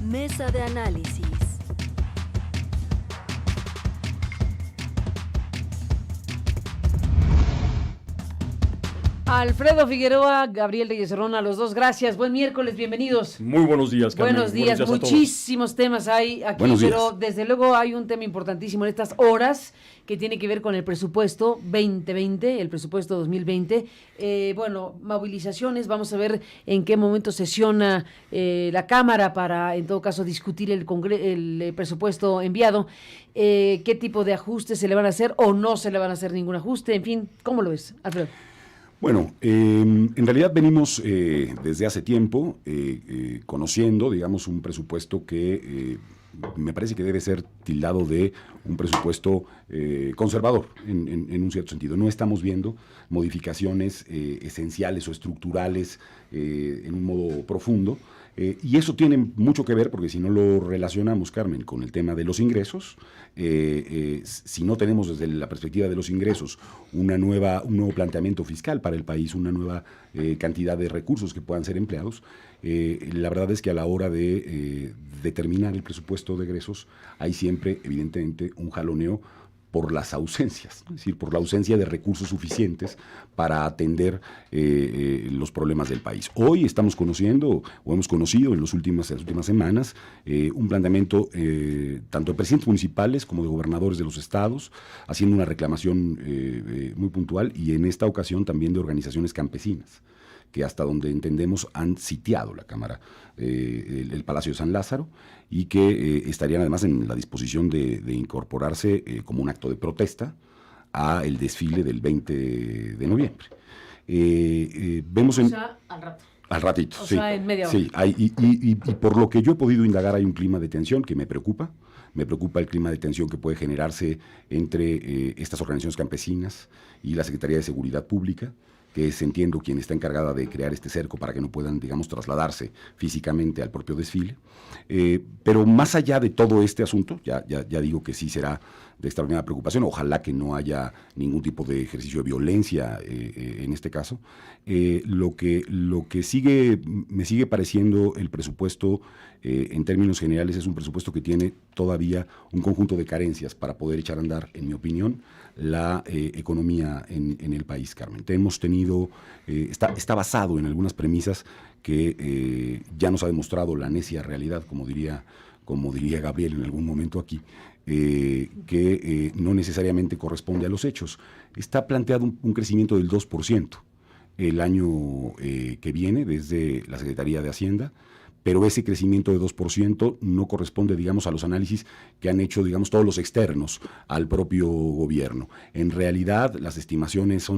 Mesa de análisis. Alfredo Figueroa, Gabriel Reyes Cerrón, a los dos, gracias. Buen miércoles, bienvenidos. Muy buenos días, Carmen. Buenos días, muchísimos temas hay aquí, pero desde luego hay un tema importantísimo en estas horas que tiene que ver con el presupuesto 2020, el presupuesto 2020. Movilizaciones, vamos a ver en qué momento sesiona la Cámara para, en todo caso, discutir el presupuesto enviado. ¿Qué tipo de ajustes se le van a hacer o no se le van a hacer ningún ajuste? En fin, ¿cómo lo ves, Alfredo? Bueno, en realidad venimos desde hace tiempo conociendo, digamos, un presupuesto que me parece que debe ser tildado de un presupuesto conservador, en un cierto sentido. No estamos viendo modificaciones esenciales o estructurales en un modo profundo. Y eso tiene mucho que ver, porque si no lo relacionamos, Carmen, con el tema de los ingresos, si no tenemos desde la perspectiva de los ingresos un nuevo planteamiento fiscal para el país, una nueva cantidad de recursos que puedan ser empleados, la verdad es que a la hora de determinar el presupuesto de egresos hay siempre, evidentemente, un jaloneo por las ausencias, es decir, por la ausencia de recursos suficientes para atender los problemas del país. Hoy estamos conociendo, o hemos conocido en las últimas semanas, un planteamiento tanto de presidentes municipales como de gobernadores de los estados, haciendo una reclamación muy puntual, y en esta ocasión también de organizaciones campesinas, que hasta donde entendemos han sitiado la Cámara, el Palacio de San Lázaro, y que estarían además en la disposición de incorporarse como un acto de protesta a el desfile del 20 de noviembre. Vemos o sea, al rato. Al ratito, o sí. O sea, en media hora. Sí, y por lo que yo he podido indagar, hay un clima de tensión que me preocupa. Me preocupa el clima de tensión que puede generarse entre estas organizaciones campesinas y la Secretaría de Seguridad Pública, que es, entiendo, quien está encargada de crear este cerco para que no puedan, digamos, trasladarse físicamente al propio desfile. Pero más allá de todo este asunto, ya digo que sí será de extraordinaria preocupación, ojalá que no haya ningún tipo de ejercicio de violencia en este caso. Lo que me sigue pareciendo el presupuesto, en términos generales, es un presupuesto que tiene todavía un conjunto de carencias para poder echar a andar, en mi opinión, la economía en el país, Carmen. Hemos tenido, está basado en algunas premisas que ya nos ha demostrado la necia realidad, como diría Gabriel en algún momento aquí, que no necesariamente corresponde a los hechos. Está planteado un crecimiento del 2% el año que viene desde la Secretaría de Hacienda, pero ese crecimiento de 2% no corresponde, digamos, a los análisis que han hecho, digamos, todos los externos al propio gobierno. En realidad, las estimaciones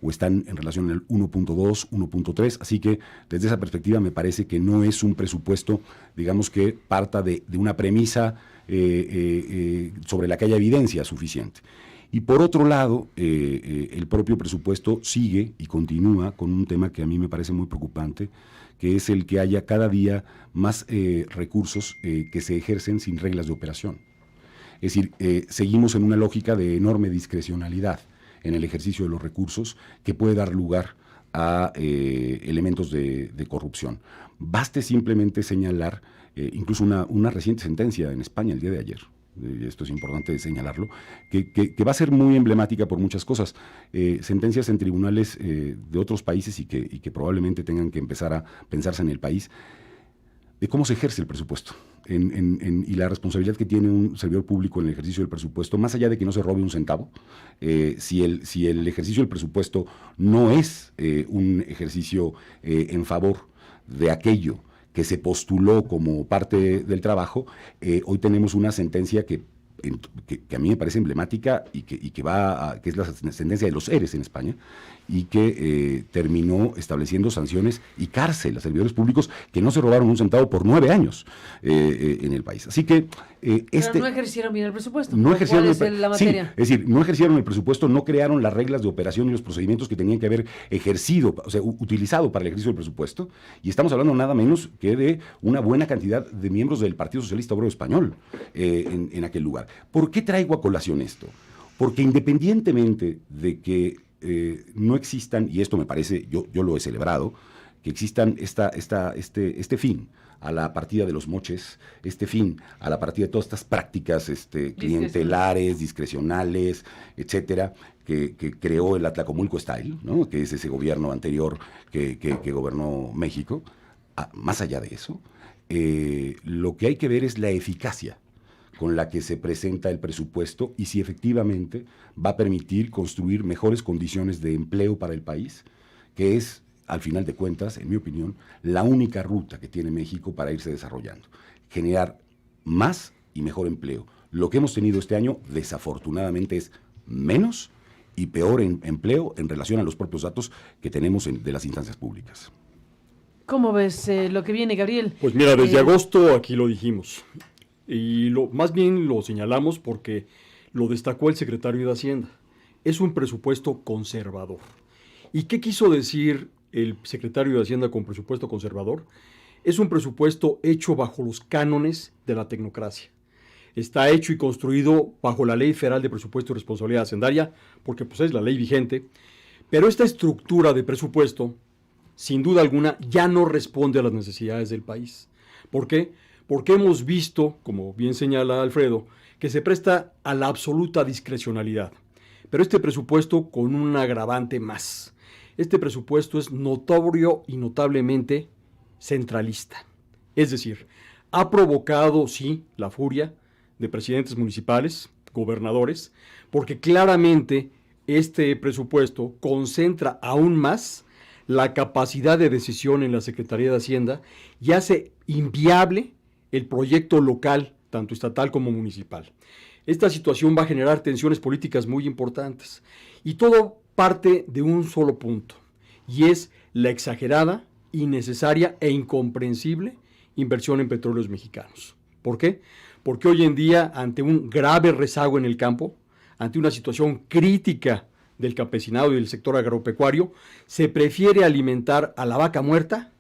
están en relación al 1.2, 1.3, así que desde esa perspectiva me parece que no es un presupuesto, digamos, que parta de una premisa sobre la que haya evidencia suficiente. Y por otro lado, el propio presupuesto sigue y continúa con un tema que a mí me parece muy preocupante, que es el que haya cada día más recursos que se ejercen sin reglas de operación. Es decir, seguimos en una lógica de enorme discrecionalidad en el ejercicio de los recursos que puede dar lugar a elementos de corrupción. Baste simplemente señalar incluso una reciente sentencia en España el día de ayer. Esto es importante señalarlo, que va a ser muy emblemática por muchas cosas. Sentencias en tribunales de otros países y que probablemente tengan que empezar a pensarse en el país, de cómo se ejerce el presupuesto y la responsabilidad que tiene un servidor público en el ejercicio del presupuesto, más allá de que no se robe un centavo. Si el ejercicio del presupuesto no es un ejercicio en favor de aquello que se postuló como parte del trabajo, hoy tenemos una sentencia que a mí me parece emblemática y que es la sentencia de los ERES en España, y que terminó estableciendo sanciones y cárcel a servidores públicos que no se robaron un centavo por 9 años en el país. Así que pero no ejercieron bien el presupuesto. No ejercieron la materia. Sí, es decir, no ejercieron el presupuesto, no crearon las reglas de operación y los procedimientos que tenían que haber ejercido, o sea, utilizado para el ejercicio del presupuesto, y estamos hablando nada menos que de una buena cantidad de miembros del Partido Socialista Obrero Español en aquel lugar. ¿Por qué traigo a colación esto? Porque independientemente de que no existan, y esto me parece, yo lo he celebrado, que existan este fin a la partida de los moches, a la partida de todas estas prácticas clientelares, discrecionales, etcétera, que creó el Atlacomulco Style, ¿no? Que es ese gobierno anterior que gobernó México. Más allá de eso, lo que hay que ver es la eficacia con la que se presenta el presupuesto y si efectivamente va a permitir construir mejores condiciones de empleo para el país, que es, al final de cuentas, en mi opinión, la única ruta que tiene México para irse desarrollando. Generar más y mejor empleo. Lo que hemos tenido este año, desafortunadamente, es menos y peor empleo en relación a los propios datos que tenemos de las instancias públicas. ¿Cómo ves lo que viene, Gabriel? Pues mira, desde agosto aquí lo dijimos. Y más bien lo señalamos porque lo destacó el secretario de Hacienda. Es un presupuesto conservador. ¿Y qué quiso decir el secretario de Hacienda con presupuesto conservador? Es un presupuesto hecho bajo los cánones de la tecnocracia. Está hecho y construido bajo la Ley Federal de Presupuesto y Responsabilidad Hacendaria, porque pues es la ley vigente. Pero esta estructura de presupuesto, sin duda alguna, ya no responde a las necesidades del país. ¿Por qué? Porque hemos visto, como bien señala Alfredo, que se presta a la absoluta discrecionalidad. Pero este presupuesto con un agravante más. Este presupuesto es notorio y notablemente centralista. Es decir, ha provocado, sí, la furia de presidentes municipales, gobernadores, porque claramente este presupuesto concentra aún más la capacidad de decisión en la Secretaría de Hacienda y hace inviable el proyecto local, tanto estatal como municipal. Esta situación va a generar tensiones políticas muy importantes y todo parte de un solo punto, y es la exagerada, innecesaria e incomprensible inversión en petróleos mexicanos. ¿Por qué? Porque hoy en día, ante un grave rezago en el campo, ante una situación crítica del campesinado y del sector agropecuario, se prefiere alimentar a la vaca muerta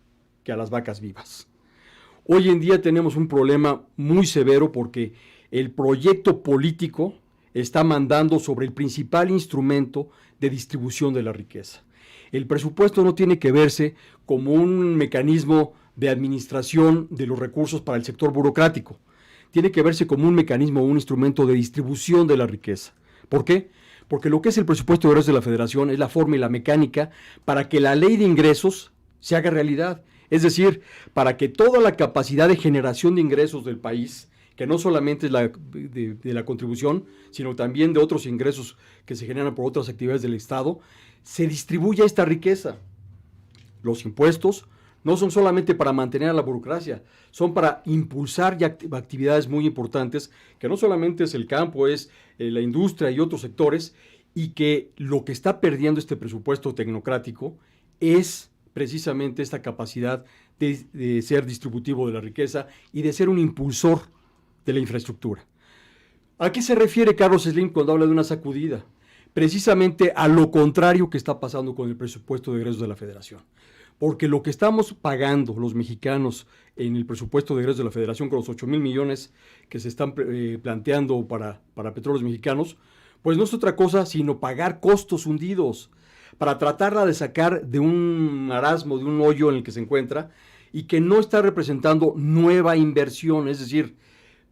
que a las vacas vivas. Hoy en día tenemos un problema muy severo porque el proyecto político está mandando sobre el principal instrumento de distribución de la riqueza. El presupuesto no tiene que verse como un mecanismo de administración de los recursos para el sector burocrático. Tiene que verse como un mecanismo o un instrumento de distribución de la riqueza. ¿Por qué? Porque lo que es el presupuesto de egresos de la Federación es la forma y la mecánica para que la ley de ingresos se haga realidad. Es decir, para que toda la capacidad de generación de ingresos del país, que no solamente es de la contribución, sino también de otros ingresos que se generan por otras actividades del Estado, se distribuya esta riqueza. Los impuestos no son solamente para mantener a la burocracia, son para impulsar actividades muy importantes, que no solamente es el campo, es la industria y otros sectores, y que lo que está perdiendo este presupuesto tecnocrático es precisamente esta capacidad de ser distributivo de la riqueza y de ser un impulsor de la infraestructura. ¿A qué se refiere Carlos Slim cuando habla de una sacudida? Precisamente a lo contrario que está pasando con el presupuesto de egresos de la Federación. Porque lo que estamos pagando los mexicanos en el presupuesto de egresos de la Federación con los 8,000 millones que se están planteando para petróleos mexicanos, pues no es otra cosa sino pagar costos hundidos para tratarla de sacar de un marasmo, de un hoyo en el que se encuentra y que no está representando nueva inversión. Es decir,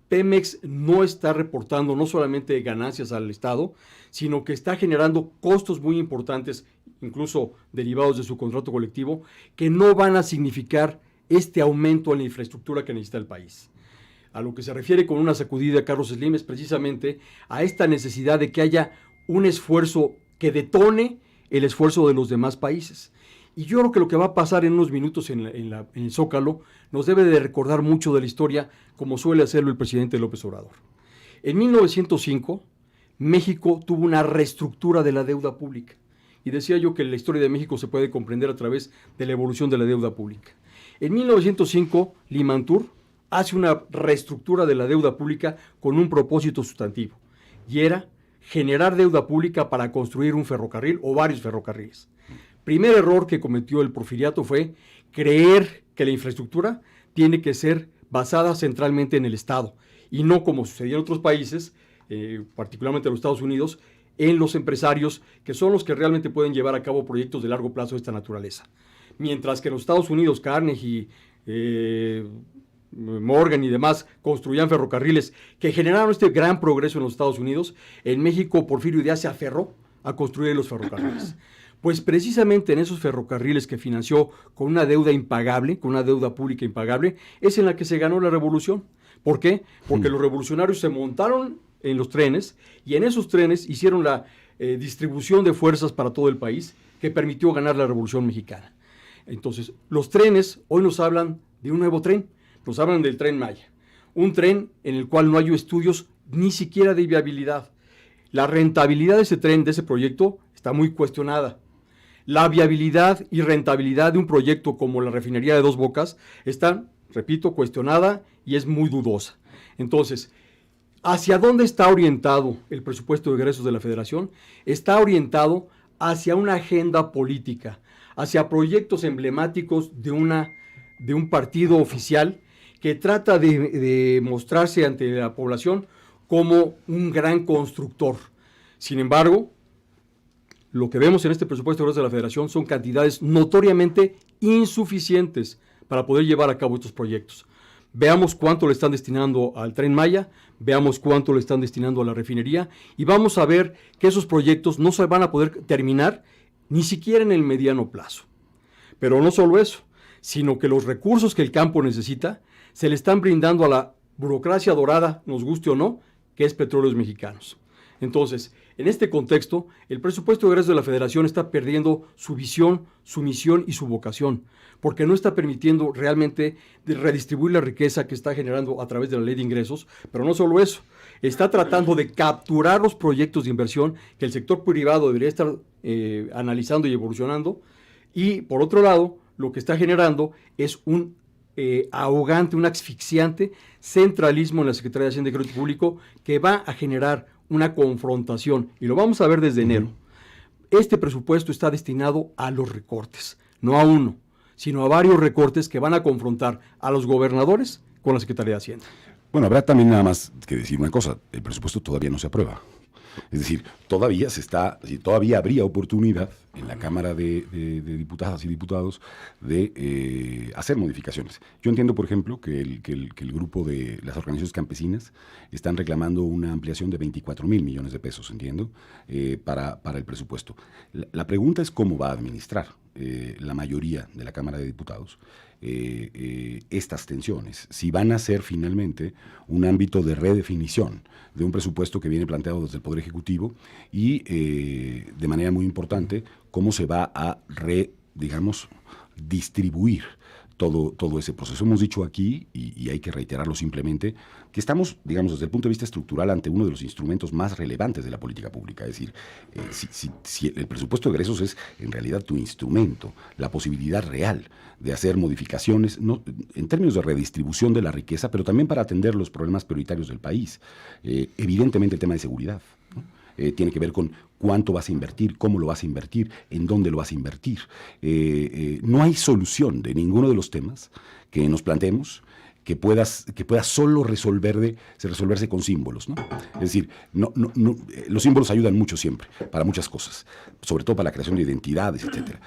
Pemex no está reportando no solamente ganancias al Estado, sino que está generando costos muy importantes, incluso derivados de su contrato colectivo, que no van a significar este aumento en la infraestructura que necesita el país. A lo que se refiere con una sacudida, Carlos Slim, es precisamente a esta necesidad de que haya un esfuerzo que detone el esfuerzo de los demás países. Y yo creo que lo que va a pasar en unos minutos en el Zócalo nos debe de recordar mucho de la historia, como suele hacerlo el presidente López Obrador. En 1905, México tuvo una reestructura de la deuda pública. Y decía yo que la historia de México se puede comprender a través de la evolución de la deuda pública. En 1905, Limantur hace una reestructura de la deuda pública con un propósito sustantivo, y era generar deuda pública para construir un ferrocarril o varios ferrocarriles. Primer error que cometió el Porfiriato fue creer que la infraestructura tiene que ser basada centralmente en el Estado y no, como sucedía en otros países, particularmente en los Estados Unidos, en los empresarios, que son los que realmente pueden llevar a cabo proyectos de largo plazo de esta naturaleza. Mientras que en los Estados Unidos, Carnegie, Morgan y demás construían ferrocarriles que generaron este gran progreso en los Estados Unidos, en México Porfirio Díaz se aferró a construir los ferrocarriles. Pues precisamente en esos ferrocarriles que financió con una deuda impagable, con una deuda pública impagable, es en la que se ganó la revolución. ¿Por qué? Porque los revolucionarios se montaron en los trenes y en esos trenes hicieron la distribución de fuerzas para todo el país que permitió ganar la Revolución Mexicana. Entonces, los trenes hoy nos hablan de un nuevo tren, nos hablan del Tren Maya, un tren en el cual no hay estudios ni siquiera de viabilidad. La rentabilidad de ese tren, de ese proyecto, está muy cuestionada. La viabilidad y rentabilidad de un proyecto como la refinería de Dos Bocas está, repito, cuestionada y es muy dudosa. Entonces, ¿hacia dónde está orientado el presupuesto de egresos de la Federación? Está orientado hacia una agenda política, hacia proyectos emblemáticos de un partido oficial que trata de mostrarse ante la población como un gran constructor. Sin embargo, lo que vemos en este presupuesto de egresos de la Federación son cantidades notoriamente insuficientes para poder llevar a cabo estos proyectos. Veamos cuánto le están destinando al Tren Maya, veamos cuánto le están destinando a la refinería y vamos a ver que esos proyectos no se van a poder terminar ni siquiera en el mediano plazo. Pero no solo eso, sino que los recursos que el campo necesita se le están brindando a la burocracia dorada, nos guste o no, que es Petróleos Mexicanos. Entonces, en este contexto, el presupuesto de egresos de la Federación está perdiendo su visión, su misión y su vocación, porque no está permitiendo realmente redistribuir la riqueza que está generando a través de la ley de ingresos, pero no solo eso, está tratando de capturar los proyectos de inversión que el sector privado debería estar analizando y evolucionando, y por otro lado, lo que está generando es un ahogante, un asfixiante centralismo en la Secretaría de Hacienda y Crédito Público que va a generar una confrontación, y lo vamos a ver desde enero. Este presupuesto está destinado a los recortes, no a uno, sino a varios recortes que van a confrontar a los gobernadores con la Secretaría de Hacienda. Bueno, habrá también nada más que decir una cosa, el presupuesto todavía no se aprueba. Es decir, todavía habría oportunidad en la Cámara de Diputadas y Diputados de hacer modificaciones. Yo entiendo, por ejemplo, que el grupo de las organizaciones campesinas están reclamando una ampliación de 24,000 millones de pesos, entiendo, para el presupuesto. La pregunta es cómo va a administrar la mayoría de la Cámara de Diputados estas tensiones, si van a ser finalmente un ámbito de redefinición de un presupuesto que viene planteado desde el Poder Ejecutivo y, de manera muy importante, cómo se va a distribuir todo ese proceso. Hemos dicho aquí, y hay que reiterarlo simplemente, que estamos, desde el punto de vista estructural, ante uno de los instrumentos más relevantes de la política pública. Es decir, si el presupuesto de egresos es en realidad tu instrumento, la posibilidad real de hacer modificaciones, no, en términos de redistribución de la riqueza, pero también para atender los problemas prioritarios del país. Evidentemente el tema de seguridad, ¿no? Tiene que ver con cuánto vas a invertir, cómo lo vas a invertir, en dónde lo vas a invertir. No hay solución de ninguno de los temas que nos planteemos que pueda solo resolverse con símbolos, ¿no? Es decir, los símbolos ayudan mucho siempre, para muchas cosas, sobre todo para la creación de identidades, etcétera.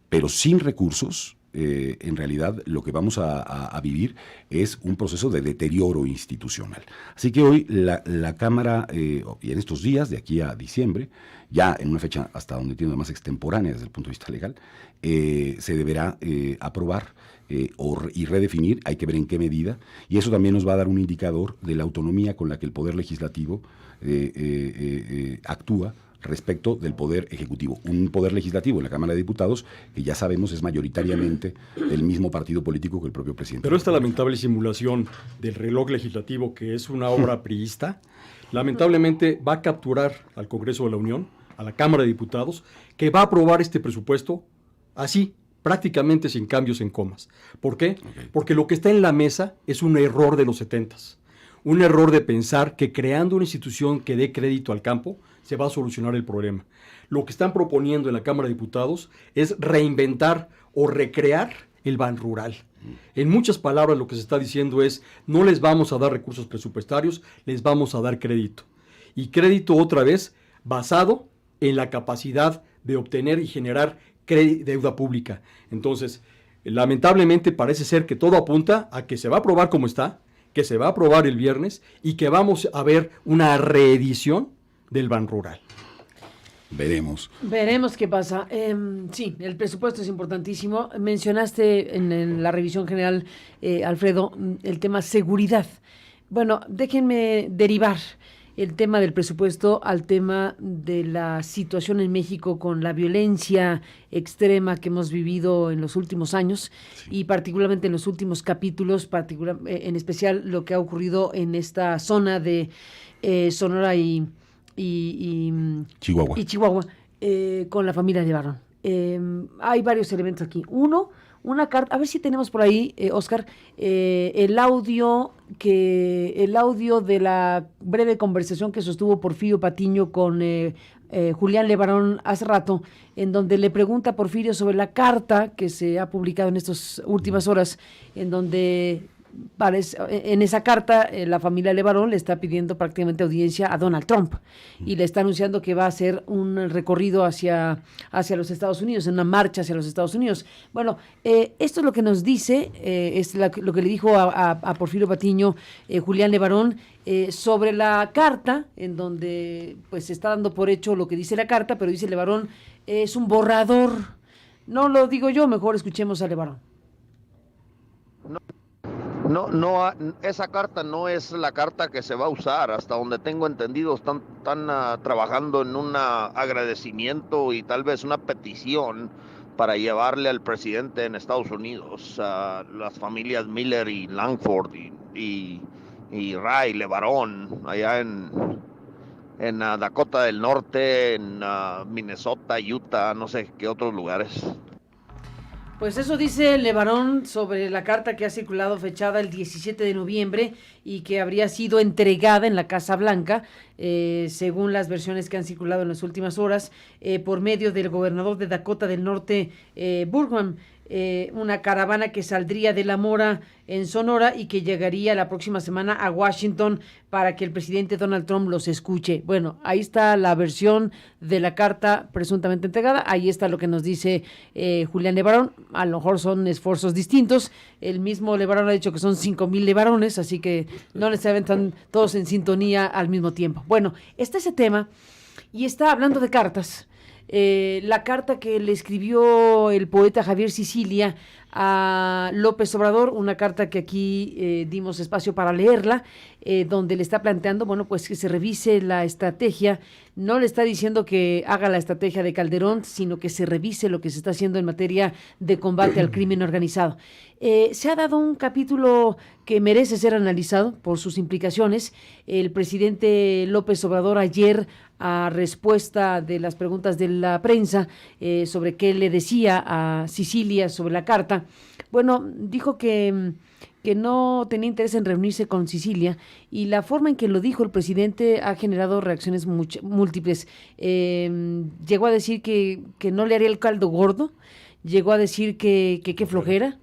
Pero sin recursos, en realidad lo que vamos a vivir es un proceso de deterioro institucional. Así que hoy la Cámara, y en estos días, de aquí a diciembre, ya en una fecha hasta donde entiendo más extemporánea desde el punto de vista legal, se deberá aprobar y redefinir, hay que ver en qué medida, y eso también nos va a dar un indicador de la autonomía con la que el Poder Legislativo actúa respecto del Poder Ejecutivo. Un Poder Legislativo en la Cámara de Diputados que ya sabemos es mayoritariamente el mismo partido político que el propio presidente. Pero esta lamentable simulación del reloj legislativo, que es una obra priista, lamentablemente va a capturar al Congreso de la Unión, a la Cámara de Diputados, que va a aprobar este presupuesto así, prácticamente sin cambios en comas. ¿Por qué? Okay. Porque lo que está en la mesa es un error de los 70s. Un error de pensar que creando una institución que dé crédito al campo se va a solucionar el problema. Lo que están proponiendo en la Cámara de Diputados es reinventar o recrear el Ban Rural. En muchas palabras lo que se está diciendo es, no les vamos a dar recursos presupuestarios, les vamos a dar crédito. Y crédito otra vez basado en la capacidad de obtener y generar deuda pública. Entonces, Lamentablemente parece ser que todo apunta a que se va a aprobar como está, que se va a aprobar el viernes y que vamos a ver una reedición del Ban Rural. Veremos qué pasa. Sí, el presupuesto es importantísimo. Mencionaste en la revisión general, Alfredo, el tema seguridad. Bueno, déjenme derivar el tema del presupuesto al tema de la situación en México con la violencia extrema que hemos vivido en los últimos años, sí, y particularmente en los últimos capítulos, en especial lo que ha ocurrido en esta zona de Sonora y Chihuahua, con la familia Levarón. Hay varios elementos aquí. Uno, una carta, a ver si tenemos por ahí, Oscar, el audio de la breve conversación que sostuvo Porfirio Patiño con Julián Levarón hace rato, en donde le pregunta a Porfirio sobre la carta que se ha publicado en estas últimas horas, en donde en esa carta la familia Levarón le está pidiendo prácticamente audiencia a Donald Trump y le está anunciando que va a hacer un recorrido hacia los Estados Unidos, en una marcha hacia los Estados Unidos. Bueno, esto es lo que nos dice, es lo que le dijo a Porfirio Patiño Julián Levarón sobre la carta, en donde pues se está dando por hecho lo que dice la carta, pero dice Levarón es un borrador. No lo digo yo, mejor escuchemos a Levarón. No, esa carta no es la carta que se va a usar. Hasta donde tengo entendido, están trabajando en un agradecimiento y tal vez una petición para llevarle al presidente en Estados Unidos, a las familias Miller y Langford y Ray Levarón, allá en Dakota del Norte, en Minnesota, Utah, no sé qué otros lugares. Pues eso dice Levarón sobre la carta que ha circulado fechada el 17 de noviembre y que habría sido entregada en la Casa Blanca, según las versiones que han circulado en las últimas horas, por medio del gobernador de Dakota del Norte, Burgum. Una caravana que saldría de La Mora en Sonora y que llegaría la próxima semana a Washington para que el presidente Donald Trump los escuche. Bueno, ahí está la versión de la carta presuntamente entregada, ahí está lo que nos dice Julián Levarón. A lo mejor son esfuerzos distintos, el mismo Levarón ha dicho que son 5,000 Levarones, así que no necesariamente están todos en sintonía al mismo tiempo. Bueno, está ese tema y está hablando de cartas. La carta que le escribió el poeta Javier Sicilia a López Obrador, una carta que aquí dimos espacio para leerla, donde le está planteando, bueno, pues que se revise la estrategia. No le está diciendo que haga la estrategia de Calderón, sino que se revise lo que se está haciendo en materia de combate al crimen organizado. Se ha dado un capítulo que merece ser analizado por sus implicaciones. El presidente López Obrador ayer, a respuesta de las preguntas de la prensa sobre qué le decía a Sicilia sobre la carta, bueno, dijo que no tenía interés en reunirse con Sicilia, y la forma en que lo dijo el presidente ha generado reacciones múltiples. Llegó a decir que no le haría el caldo gordo, llegó a decir que qué flojera,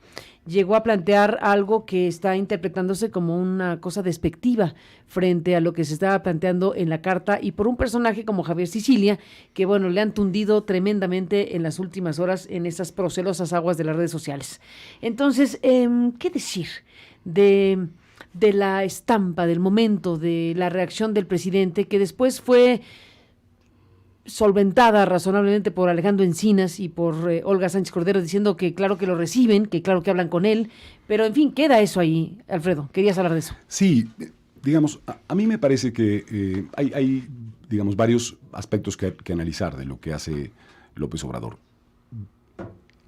llegó a plantear algo que está interpretándose como una cosa despectiva frente a lo que se estaba planteando en la carta, y por un personaje como Javier Sicilia, que bueno, le han tundido tremendamente en las últimas horas en esas procelosas aguas de las redes sociales. Entonces, ¿qué decir de la estampa, del momento, de la reacción del presidente, que después fue solventada razonablemente por Alejandro Encinas y por Olga Sánchez Cordero, diciendo que claro que lo reciben, que claro que hablan con él, pero en fin, queda eso ahí? Alfredo, querías hablar de eso. Sí, digamos, a mí me parece que hay, digamos, varios aspectos que analizar de lo que hace López Obrador.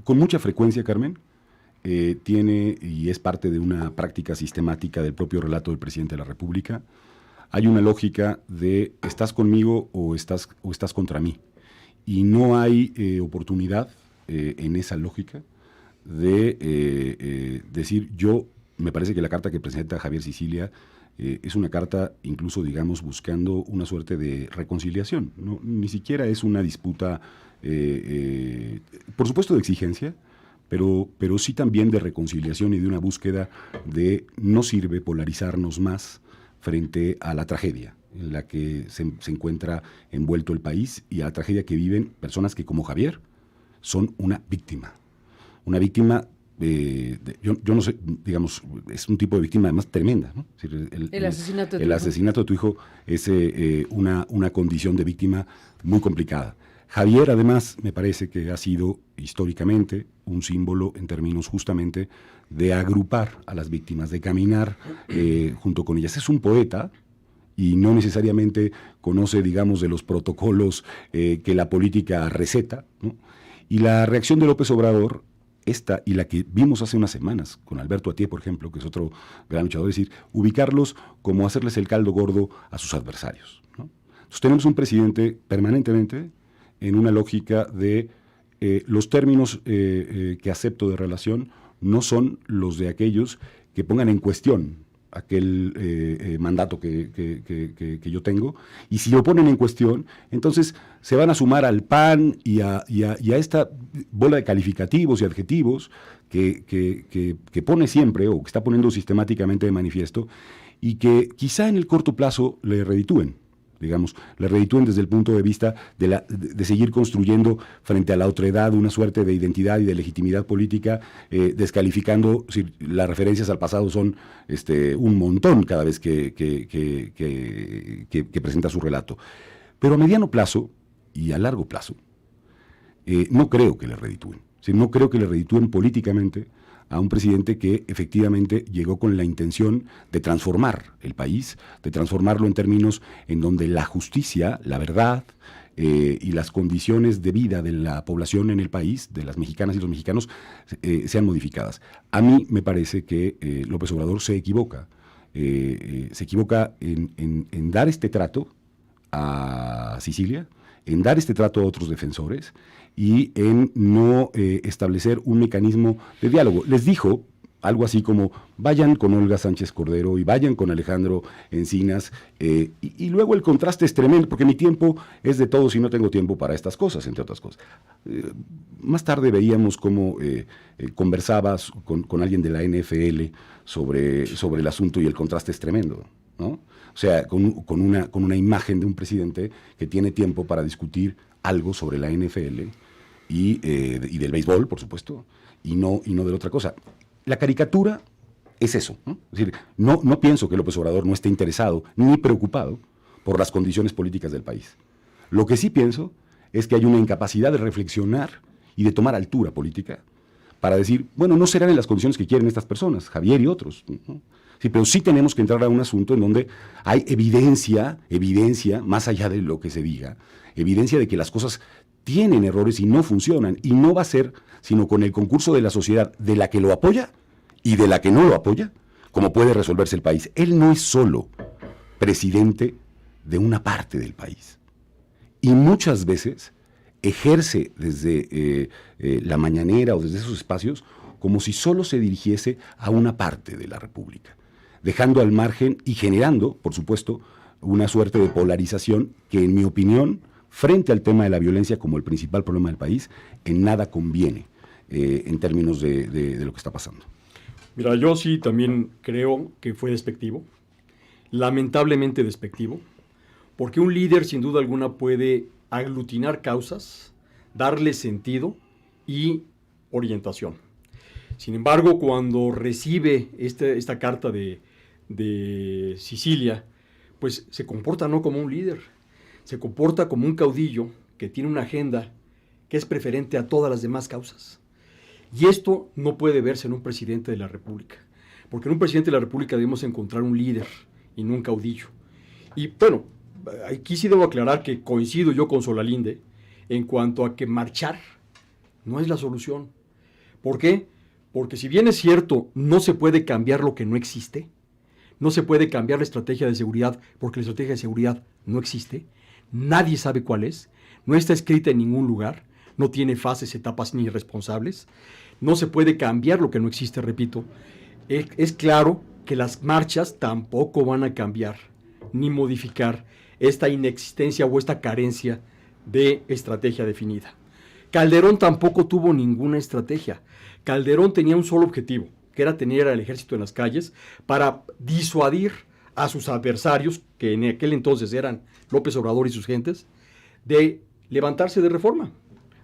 Con mucha frecuencia, Carmen, tiene y es parte de una práctica sistemática del propio relato del presidente de la República. Hay una lógica de estás conmigo o estás contra mí. Y no hay oportunidad en esa lógica de decir, me parece que la carta que presenta Javier Sicilia es una carta incluso, digamos, buscando una suerte de reconciliación, ¿no? Ni siquiera es una disputa, por supuesto, de exigencia, pero sí también de reconciliación y de una búsqueda de no sirve polarizarnos más frente a la tragedia en la que se encuentra envuelto el país y a la tragedia que viven personas que, como Javier, son una víctima yo no sé, digamos, es un tipo de víctima además tremenda, ¿no? Es decir, el asesinato de tu el hijo. asesinato de tu hijo es una condición de víctima muy complicada. Javier, además, me parece que ha sido históricamente un símbolo en términos justamente de agrupar a las víctimas, de caminar junto con ellas. Es un poeta y no necesariamente conoce, digamos, de los protocolos que la política receta, ¿no? Y la reacción de López Obrador, esta y la que vimos hace unas semanas con Alberto Atié, por ejemplo, que es otro gran luchador, es decir, ubicarlos como hacerles el caldo gordo a sus adversarios, ¿no? Entonces tenemos un presidente permanentemente en una lógica de los términos que acepto de relación no son los de aquellos que pongan en cuestión aquel mandato que yo tengo, y si lo ponen en cuestión, entonces se van a sumar al PAN y a esta bola de calificativos y adjetivos que pone siempre, o que está poniendo sistemáticamente de manifiesto, y que quizá en el corto plazo le reditúen. Digamos, le reditúen desde el punto de vista de seguir construyendo frente a la otredad una suerte de identidad y de legitimidad política, descalificando, si las referencias al pasado son un montón cada vez que presenta su relato. Pero a mediano plazo y a largo plazo, no creo que le reditúen. No creo que le reditúen políticamente a un presidente que efectivamente llegó con la intención de transformar el país, de transformarlo en términos en donde la justicia, la verdad y las condiciones de vida de la población en el país, de las mexicanas y los mexicanos, sean modificadas. A mí me parece que López Obrador se equivoca en dar este trato a Sicilia, en dar este trato a otros defensores y en no establecer un mecanismo de diálogo. Les dijo algo así como, vayan con Olga Sánchez Cordero y vayan con Alejandro Encinas, y luego el contraste es tremendo, porque mi tiempo es de todos y no tengo tiempo para estas cosas, entre otras cosas. Más tarde veíamos cómo conversabas con alguien de la NFL sobre el asunto, y el contraste es tremendo, ¿no? O sea, con una imagen de un presidente que tiene tiempo para discutir algo sobre la NFL y del béisbol, por supuesto, y no de otra cosa. La caricatura es eso, ¿no? Es decir, no pienso que López Obrador no esté interesado ni preocupado por las condiciones políticas del país. Lo que sí pienso es que hay una incapacidad de reflexionar y de tomar altura política para decir, bueno, no serán en las condiciones que quieren estas personas, Javier y otros, ¿no? Sí, pero sí tenemos que entrar a un asunto en donde hay evidencia, más allá de lo que se diga, evidencia de que las cosas tienen errores y no funcionan, y no va a ser sino con el concurso de la sociedad, de la que lo apoya y de la que no lo apoya, como puede resolverse el país. Él no es solo presidente de una parte del país, y muchas veces ejerce desde la mañanera o desde esos espacios como si solo se dirigiese a una parte de la República, dejando al margen y generando, por supuesto, una suerte de polarización que, en mi opinión, frente al tema de la violencia como el principal problema del país, en nada conviene en términos de lo que está pasando. Mira, yo sí también creo que fue despectivo, lamentablemente despectivo, porque un líder sin duda alguna puede aglutinar causas, darle sentido y orientación. Sin embargo, cuando recibe esta carta de Sicilia, pues se comporta no como un líder, se comporta como un caudillo que tiene una agenda que es preferente a todas las demás causas. Y esto no puede verse en un presidente de la República, porque en un presidente de la República debemos encontrar un líder y no un caudillo. Y bueno, aquí sí debo aclarar que coincido yo con Solalinde en cuanto a que marchar no es la solución. ¿Por qué? Porque si bien es cierto, no se puede cambiar lo que no existe, no se puede cambiar la estrategia de seguridad porque la estrategia de seguridad no existe, nadie sabe cuál es, no está escrita en ningún lugar, no tiene fases, etapas ni responsables, no se puede cambiar lo que no existe, repito. Es claro que las marchas tampoco van a cambiar ni modificar esta inexistencia o esta carencia de estrategia definida. Calderón tampoco tuvo ninguna estrategia. Calderón tenía un solo objetivo, que era tener al ejército en las calles para disuadir a sus adversarios, que en aquel entonces eran López Obrador y sus gentes, de levantarse de Reforma,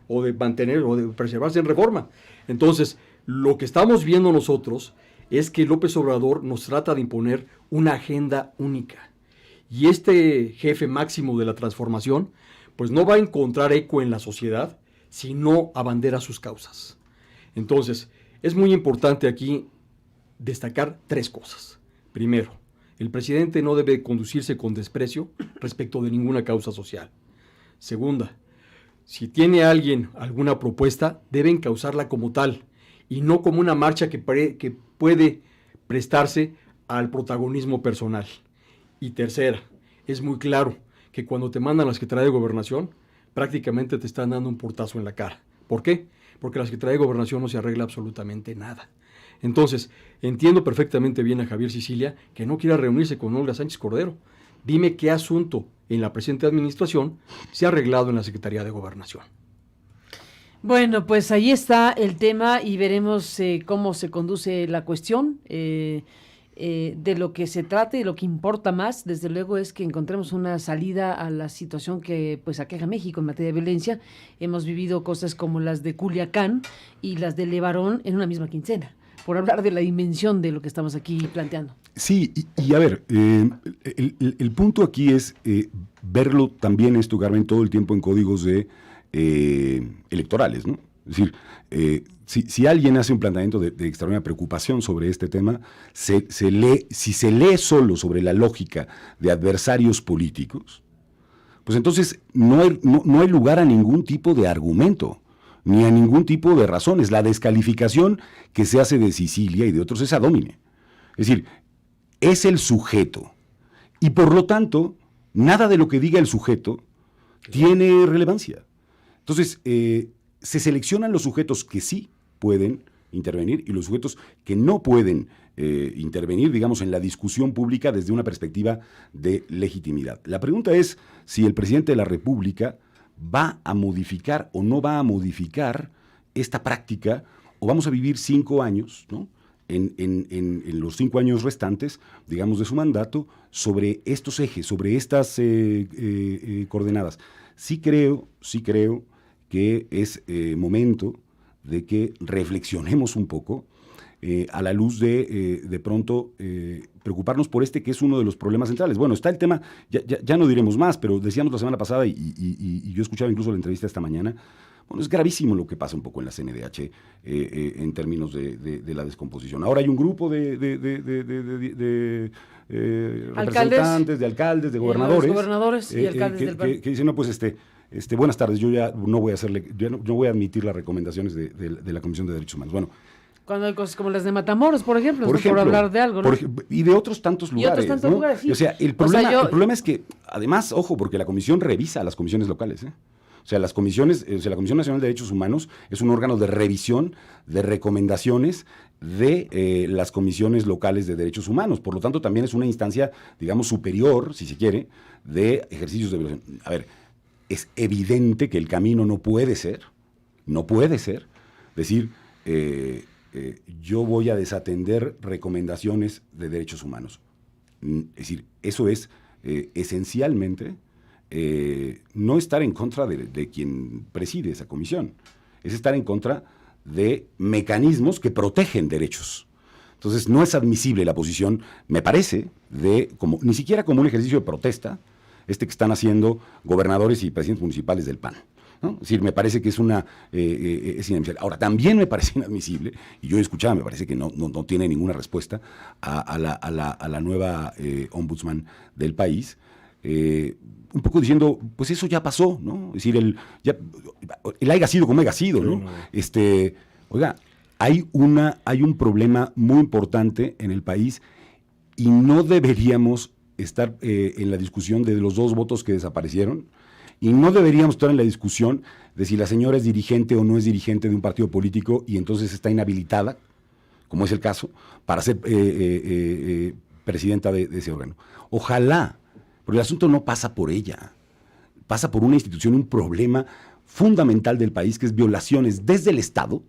o de mantener, o de preservarse en Reforma. Entonces, Lo que estamos viendo nosotros es que López Obrador nos trata de imponer una agenda única. Y este jefe máximo de la transformación, pues no va a encontrar eco en la sociedad si no abandera sus causas. Entonces, es muy importante aquí destacar 3 cosas. Primero, el presidente no debe conducirse con desprecio respecto de ninguna causa social. Segunda, si tiene alguien alguna propuesta, debe encauzarla como tal y no como una marcha que puede prestarse al protagonismo personal. Y tercera, es muy claro que cuando te mandan a la Secretaría de Gobernación, prácticamente te están dando un portazo en la cara. ¿Por qué? Porque la Secretaría de Gobernación no se arregla absolutamente nada. Entonces, entiendo perfectamente bien a Javier Sicilia que no quiera reunirse con Olga Sánchez Cordero. Dime qué asunto en la presente administración se ha arreglado en la Secretaría de Gobernación. Bueno, pues ahí está el tema y veremos cómo se conduce la cuestión. De lo que se trata y lo que importa más, desde luego, es que encontremos una salida a la situación que pues aqueja a México en materia de violencia. Hemos vivido cosas como las de Culiacán y las de Levarón en una misma quincena, por hablar de la dimensión de lo que estamos aquí planteando. Sí, y a ver, el punto aquí es verlo también esto, Carmen, todo el tiempo en códigos electorales, ¿no? Es decir, si alguien hace un planteamiento de extraordinaria preocupación sobre este tema, si se lee solo sobre la lógica de adversarios políticos, pues entonces no hay lugar a ningún tipo de argumento, ni a ningún tipo de razones. La descalificación que se hace de Sicilia y de otros es ad hominem. Es decir, es el sujeto. Y por lo tanto, nada de lo que diga el sujeto tiene relevancia. Entonces, se seleccionan los sujetos que sí pueden intervenir y los sujetos que no pueden intervenir, digamos, en la discusión pública desde una perspectiva de legitimidad. La pregunta es si el presidente de la República va a modificar o no va a modificar esta práctica, o vamos a vivir 5 años, ¿no?, en los 5 años restantes, digamos, de su mandato, sobre estos ejes, sobre estas coordenadas. Sí creo que es momento de que reflexionemos un poco a la luz de pronto preocuparnos por que es uno de los problemas centrales. Bueno, está el tema, ya no diremos más, pero decíamos la semana pasada y yo escuchaba incluso la entrevista esta mañana. Bueno, es gravísimo lo que pasa un poco en la CNDH en términos de la descomposición. Ahora hay un grupo de representantes, de alcaldes, de gobernadores. Los gobernadores y alcaldes del país. Que dicen, no, pues buenas tardes, yo ya no voy a admitir las recomendaciones de la Comisión de Derechos Humanos. Bueno, cuando hay cosas como las de Matamoros, por ejemplo, por hablar de algo, ¿no? Y de otros tantos lugares. Sí. O sea, el problema es que, además, ojo, porque la comisión revisa a las comisiones locales, O sea, la Comisión Nacional de Derechos Humanos es un órgano de revisión de recomendaciones de las comisiones locales de derechos humanos. Por lo tanto, también es una instancia, digamos, superior, si se quiere, de ejercicios de violación. A ver, es evidente que el camino no puede ser decir, yo voy a desatender recomendaciones de derechos humanos. Es decir, eso es esencialmente no estar en contra de quien preside esa comisión, es estar en contra de mecanismos que protegen derechos. Entonces, no es admisible la posición, me parece, ni siquiera como un ejercicio de protesta, que están haciendo gobernadores y presidentes municipales del PAN, ¿no? Es decir, me parece que es inadmisible. Ahora, también me parece inadmisible, y yo escuchaba, me parece que no tiene ninguna respuesta a la nueva ombudsman del país, un poco diciendo, pues eso ya pasó, ¿no? Es decir, el haya sido como haya sido, ¿no? Oiga, hay un problema muy importante en el país y no deberíamos estar en la discusión de los 2 votos que desaparecieron, y no deberíamos estar en la discusión de si la señora es dirigente o no es dirigente de un partido político y entonces está inhabilitada, como es el caso, para ser presidenta de ese órgano. Ojalá, porque el asunto no pasa por ella, pasa por una institución, un problema fundamental del país, que es violaciones desde el Estado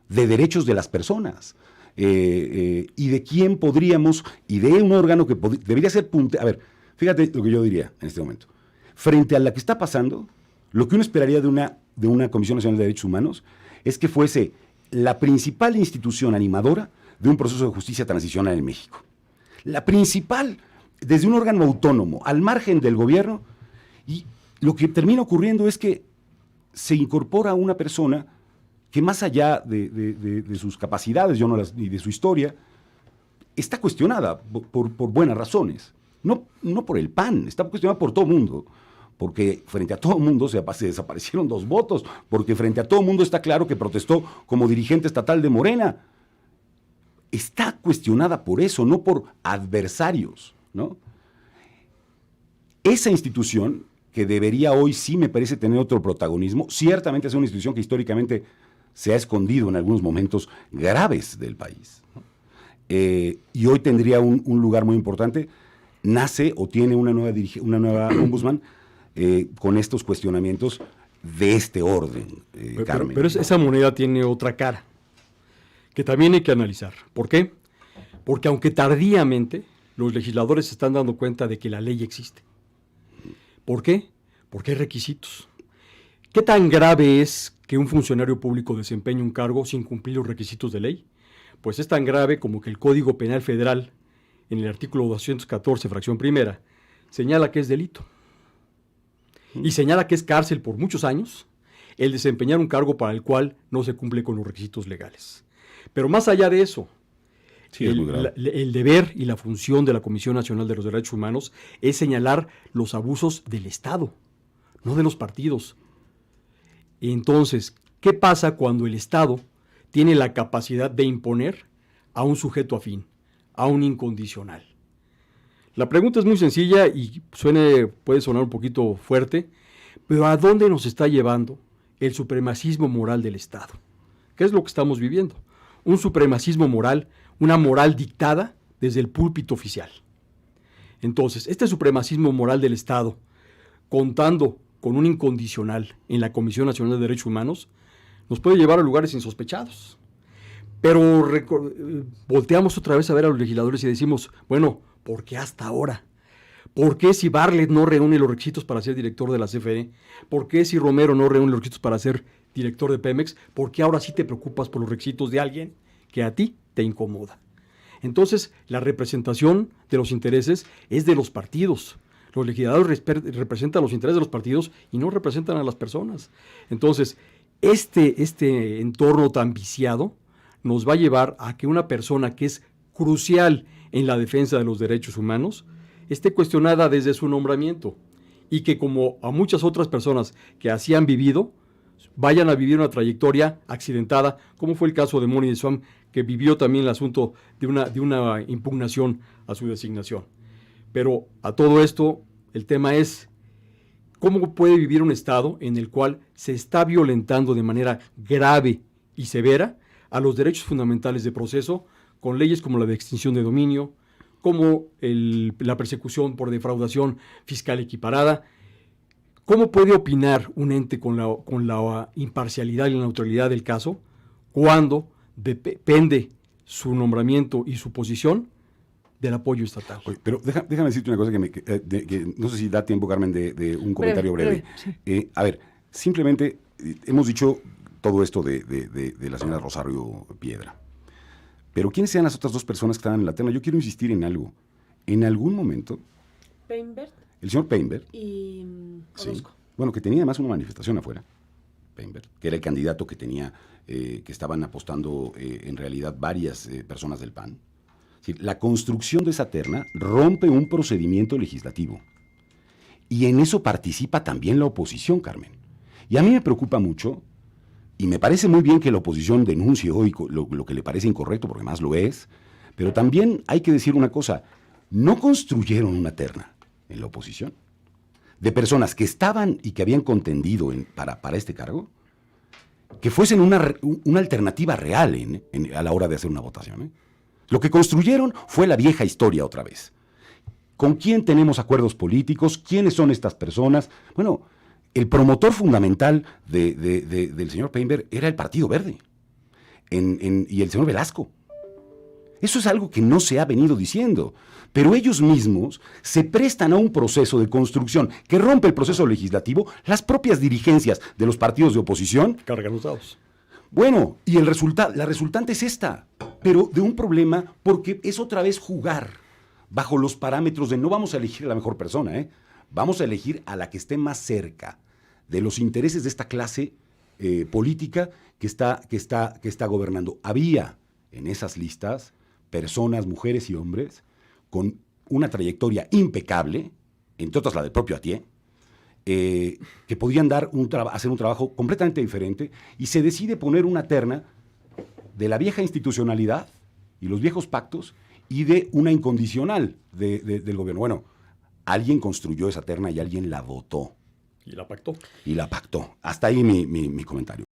de derechos de las personas. Y de quién podríamos, y de un órgano que debería ser A ver, fíjate lo que yo diría en este momento. Frente a lo que está pasando, lo que uno esperaría de una Comisión Nacional de Derechos Humanos es que fuese la principal institución animadora de un proceso de justicia transicional en México. La principal, desde un órgano autónomo, al margen del gobierno, y lo que termina ocurriendo es que se incorpora una persona que más allá de sus capacidades y de su historia, está cuestionada por buenas razones. No por el PAN, está cuestionada por todo el mundo. Porque frente a todo el mundo se desaparecieron 2 votos, porque frente a todo el mundo está claro que protestó como dirigente estatal de Morena. Está cuestionada por eso, no por adversarios, ¿no? Esa institución, que debería hoy sí me parece tener otro protagonismo, ciertamente es una institución que históricamente se ha escondido en algunos momentos graves del país, ¿no? Y hoy tendría un lugar muy importante, nace o tiene una nueva ombudsman, con estos cuestionamientos de este orden, Carmen. Pero esa moneda tiene otra cara, que también hay que analizar. ¿Por qué? Porque aunque tardíamente, los legisladores se están dando cuenta de que la ley existe. ¿Por qué? Porque hay requisitos. ¿Qué tan grave es que un funcionario público desempeñe un cargo sin cumplir los requisitos de ley? Pues es tan grave como que el Código Penal Federal, en el artículo 214, fracción primera, señala que es delito. Y señala que es cárcel por muchos años el desempeñar un cargo para el cual no se cumple con los requisitos legales. Pero más allá de eso, sí, el deber y la función de la Comisión Nacional de los Derechos Humanos es señalar los abusos del Estado, no de los partidos. Entonces, ¿qué pasa cuando el Estado tiene la capacidad de imponer a un sujeto afín, a un incondicional? La pregunta es muy sencilla y puede sonar un poquito fuerte, pero ¿a dónde nos está llevando el supremacismo moral del Estado? ¿Qué es lo que estamos viviendo? Un supremacismo moral, una moral dictada desde el púlpito oficial. Entonces, este supremacismo moral del Estado, contando con un incondicional en la Comisión Nacional de Derechos Humanos, nos puede llevar a lugares insospechados. Pero volteamos otra vez a ver a los legisladores y decimos, bueno, ¿por qué hasta ahora? ¿Por qué si Bartlett no reúne los requisitos para ser director de la CFE? ¿Por qué si Romero no reúne los requisitos para ser director de Pemex? ¿Por qué ahora sí te preocupas por los requisitos de alguien que a ti te incomoda? Entonces, la representación de los intereses es de los partidos. Los legisladores representan los intereses de los partidos y no representan a las personas. Entonces, este entorno tan viciado nos va a llevar a que una persona que es crucial en la defensa de los derechos humanos esté cuestionada desde su nombramiento y que, como a muchas otras personas que así han vivido, vayan a vivir una trayectoria accidentada, como fue el caso de Moni de Swam, que vivió también el asunto de una impugnación a su designación. Pero a todo esto, el tema es cómo puede vivir un Estado en el cual se está violentando de manera grave y severa a los derechos fundamentales de proceso, con leyes como la de extinción de dominio, como la persecución por defraudación fiscal equiparada. ¿Cómo puede opinar un ente con la imparcialidad y la neutralidad del caso cuando depende su nombramiento y su posición del apoyo estatal? Oye, pero déjame decirte una cosa que no sé si da tiempo, Carmen, de un comentario breve. Sí. A ver, simplemente hemos dicho todo esto de la señora Rosario Piedra. Pero ¿quiénes sean las otras 2 personas que estaban en la terna? Yo quiero insistir en algo. En algún momento, Peinbert. El señor Peinbert. Y Orozco. Sí, bueno, que tenía además una manifestación afuera. Peinbert, que era el candidato que tenía, que estaban apostando en realidad varias personas del PAN. Es decir, la construcción de esa terna rompe un procedimiento legislativo. Y en eso participa también la oposición, Carmen. Y a mí me preocupa mucho. Y me parece muy bien que la oposición denuncie hoy lo que le parece incorrecto, porque más lo es, pero también hay que decir una cosa, no construyeron una terna en la oposición de personas que estaban y que habían contendido para este cargo, que fuesen una alternativa real a la hora de hacer una votación. Lo que construyeron fue la vieja historia otra vez. ¿Con quién tenemos acuerdos políticos? ¿Quiénes son estas personas? Bueno, el promotor fundamental del señor Peinbert era el Partido Verde y el señor Velasco. Eso es algo que no se ha venido diciendo, pero ellos mismos se prestan a un proceso de construcción que rompe el proceso legislativo. Las propias dirigencias de los partidos de oposición cargan los dados. Bueno, y la resultante es esta, pero de un problema porque es otra vez jugar bajo los parámetros de no vamos a elegir a la mejor persona, vamos a elegir a la que esté más cerca de los intereses de esta clase política que está gobernando. Había en esas listas personas, mujeres y hombres, con una trayectoria impecable, entre otras la del propio Atié, que podían hacer un trabajo completamente diferente, y se decide poner una terna de la vieja institucionalidad y los viejos pactos y de una incondicional del gobierno. Bueno, alguien construyó esa terna y alguien la votó. Y la pactó. Y la pactó. Hasta ahí mi comentario.